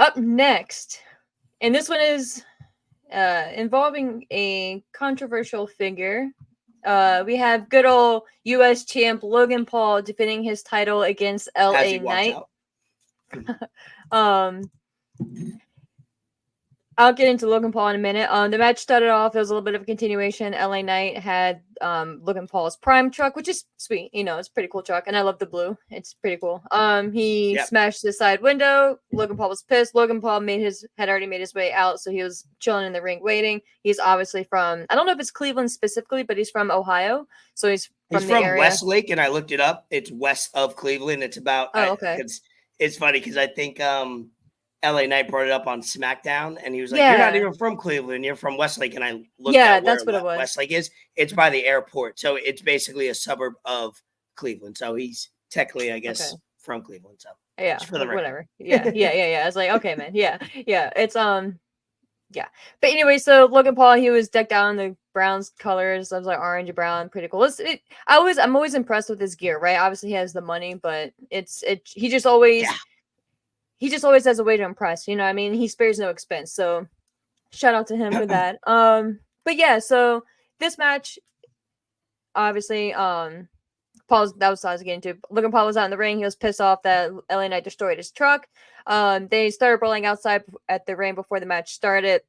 Up next, and this one is involving a controversial figure. We have good old U.S. champ Logan Paul defending his title against As L.A. he walks Knight. out. I'll get into Logan Paul in a minute. The match started off, it was a little bit of a continuation. LA Knight had Logan Paul's prime truck, which is sweet. You know, it's a pretty cool truck, and I love the blue. It's pretty cool. He smashed the side window. Logan Paul was pissed. Logan Paul had already made his way out, so he was chilling in the ring waiting. He's obviously from, I don't know if it's Cleveland specifically, but he's from Ohio, so he's from the area. Westlake, and I looked it up. It's west of Cleveland. It's about. Okay. It's funny because I think LA Knight brought it up on SmackDown, and he was like, "You're not even from Cleveland. You're from Westlake." And I looked at where that's what it was. Westlake is. It's by the airport, so it's basically a suburb of Cleveland. So he's technically, I guess, from Cleveland. So yeah, for the whatever. Yeah. I was like, okay, man. Yeah. It's yeah. But anyway, so Logan Paul, he was decked out in the Browns colors. I was like orange and brown, pretty cool. I'm always impressed with his gear, right? Obviously, he has the money, but he just always. Yeah. He just always has a way to impress, you know what I mean? He spares no expense. So shout out to him for that. But yeah, so this match, obviously, that was what I was getting to. Logan Paul was out in the ring. He was pissed off that LA Knight destroyed his truck. They started brawling outside at the ring before the match started.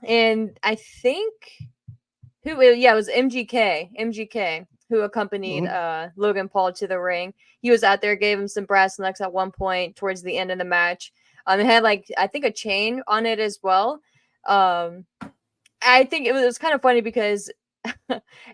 And I think it was MGK. Who accompanied Logan Paul to the ring. He was out there, gave him some brass knucks at one point towards the end of the match. It had I think a chain on it as well. I think it was kind of funny because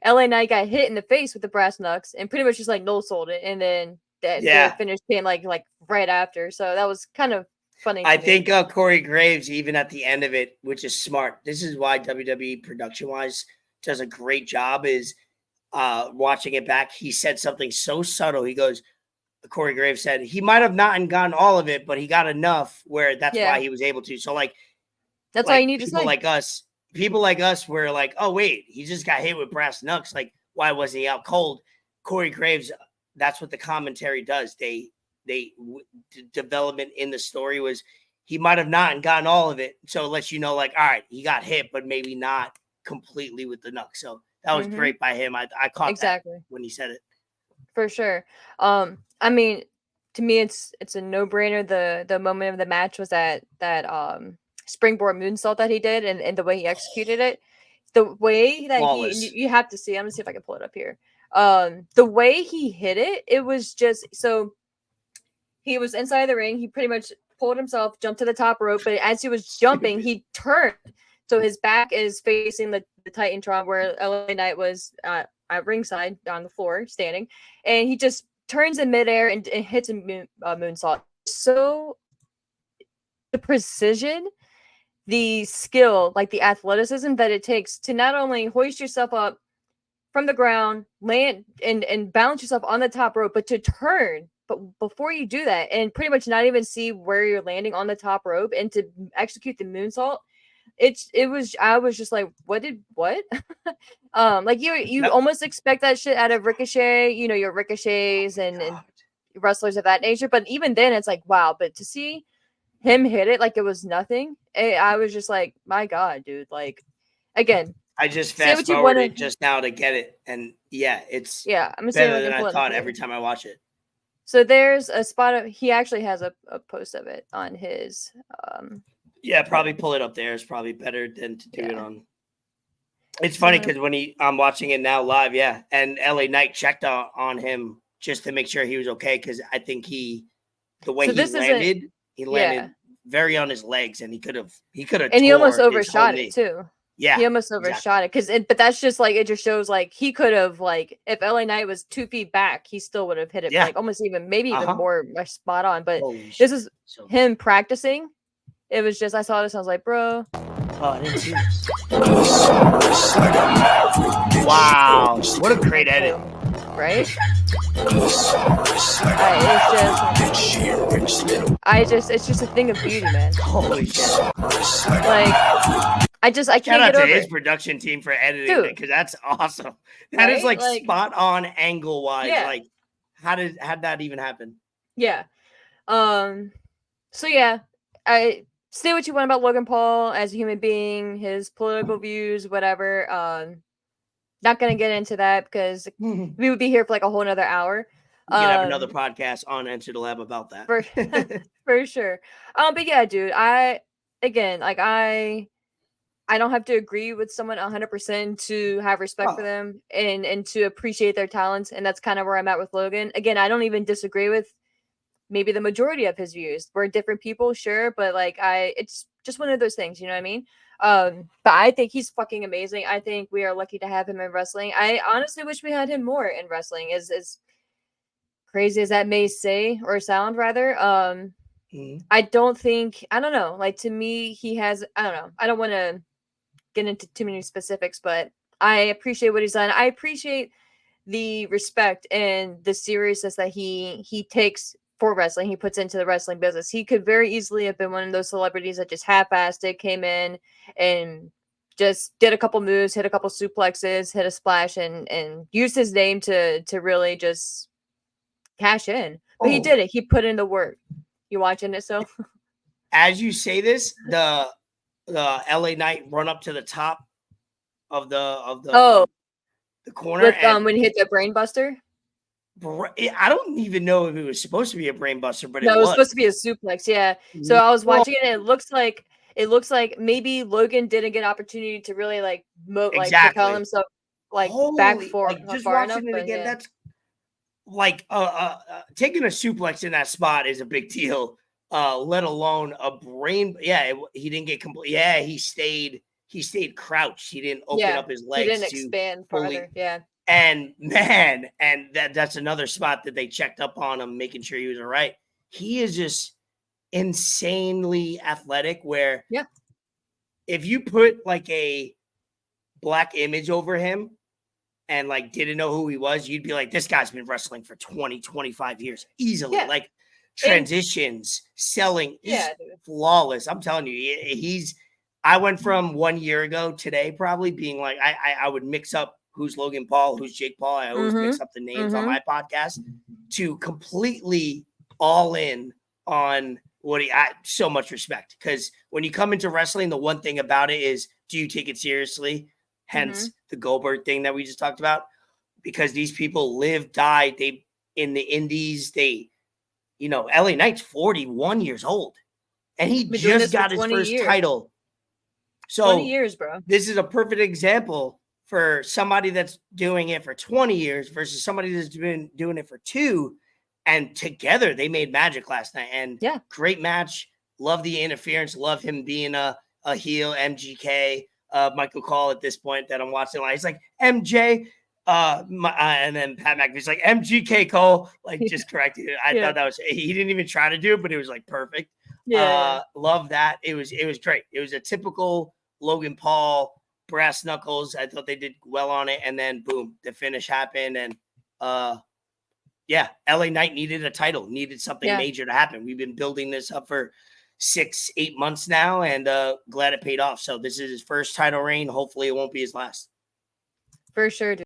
LA Knight got hit in the face with the brass knucks and pretty much just no sold it, and then the finish came like right after. So that was kind of funny. I think Corey Graves, even at the end of it, which is smart. This is why WWE production wise does a great job. Is watching it back, he said something so subtle. He goes, Corey Graves said he might have not gotten all of it, but he got enough where that's why he was able to. So that's all you need to say. People like us were like, oh wait, he just got hit with brass knucks. Like, why wasn't he out cold? Corey Graves, that's what the commentary does. Development in the story was he might have not gotten all of it. So it lets you know, all right, he got hit, but maybe not completely with the knucks. So that was great by him. I caught that when he said it. For sure. I mean, to me, it's a no-brainer. The moment of the match was that springboard moonsault that he did, and the way he executed it. The way that you have to see. I'm gonna see if I can pull it up here. The way he hit it, it was just so. He was inside the ring. He pretty much pulled himself, jumped to the top rope, but as he was jumping, he turned. So his back is facing the Titantron where LA Knight was at ringside on the floor standing. And he just turns in midair and hits a moonsault. So the precision, the skill, the athleticism that it takes to not only hoist yourself up from the ground, land and balance yourself on the top rope, but to turn. But before you do that and pretty much not even see where you're landing on the top rope and to execute the moonsault, I was just like, what? You almost expect that shit out of Ricochet, your Ricochets and wrestlers of that nature. But even then it's like, wow, but to see him hit it like it was nothing, I was just like, my God, dude. Again, I just fast forwarded just now to get it. And it's I'm better than I thought every time I watch it. So there's a spot he actually has a post of it on his probably pull it up there. It's probably better than to do it on. It's funny because when I'm watching it now live, and LA Knight checked on him just to make sure he was okay because I think he landed very on his legs and he could have and he almost overshot it too. Yeah, he almost overshot it but that's just it just shows he could have if LA Knight was 2 feet back, he still would have hit it almost even more spot on. But this is him practicing. It was just I saw this, I was like, bro. Oh, I didn't see this. Wow, what a great edit, right? It's just a thing of beauty, man. Holy shit! I can't Shout out get over to his production team for editing it because that's awesome. That is spot on angle wise. Yeah. How'd that even happen? Yeah. So yeah, say what you want about Logan Paul as a human being, his political views, whatever. Not gonna get into that because We we would be here for like a whole another hour. could have another Um, podcast on Enter the Lab about for that. for sure. But yeah, dude, I don't have to agree with someone 100% to have respect for Oh, them and to appreciate their talents, and that's kind of where I'm at with Logan. Again, I don't even disagree with maybe the majority of his views. We're different people, sure, but like it's just one of those things, you know what I mean? But I think he's fucking amazing. I think we are lucky to have him in wrestling. I honestly wish we had him more in wrestling. As crazy as that may say or sound, rather. I don't know. Like to me, he has. I don't know. I don't want to get into too many specifics, but I appreciate what he's done. I appreciate the respect and the seriousness that he takes for wrestling. He puts into the wrestling business. He could very easily have been one of those celebrities that just half-assed it, came in and just did a couple moves, hit a couple suplexes, hit a splash, and used his name to really just cash in. But he oh, did it. He put in the work. You watching it, so? as you say this, the LA Knight run up to the top of Oh, the corner, with and when he hit the brain buster. I don't even know if it was supposed to be a brain buster, but No, it it was was. supposed to be a suplex. Yeah. So I was Well, watching it. And it looks like maybe Logan didn't get opportunity to really propel exactly. himself back Holy, for like just far enough. watching it But again, yeah, that's like taking a suplex in that spot is a big deal. Let alone a brain. Yeah, he didn't get complete. Yeah, he stayed. He stayed crouched. He didn't open yeah, up his he legs didn't to expand fully. farther. Yeah, And man, and that's another spot that they checked up on him, making sure he was all right. He is just insanely athletic. Where yeah, if you put like a black image over him and like didn't know who he was, you'd be like, this guy's been wrestling for 20, 25 years easily. yeah, Like and transitions, selling, yeah, just dude. flawless. I'm telling you, he's. I went from 1 year ago today, probably being like, I would mix up who's Logan Paul, who's Jake Paul. I always mix Mm-hmm. up the names on Mm-hmm. my podcast to completely all in on what he. So much respect, because when you come into wrestling, the one thing about it is, do you take it seriously? Mm-hmm. Hence the Goldberg thing that we just talked about, because these people live, die, they in the indies, LA Knight's 41 years old and he Been doing just this for got his 20 first years. title. 20 So years, bro. this is a perfect example for somebody that's doing it for 20 years versus somebody that's been doing it for 2. And together they made magic last night. And Yeah. great match. Love the interference. Love him being a heel. MGK, Michael Call at this point that I'm watching. He's like, MJ. And then Pat McAfee's like, MGK Cole, like just correcting it. I Yeah. thought that was, he didn't even try to do it, but it was like perfect. Yeah. Love that. It was great. It was a typical Logan Paul brass knuckles. I thought they did well on it, and then boom, the finish happened. And yeah, LA Knight needed a title, needed something Yeah. major to happen. We've been building this up for 6-8 months now, and glad it paid off. So this is his first title reign. Hopefully, it won't be his last. For sure, dude.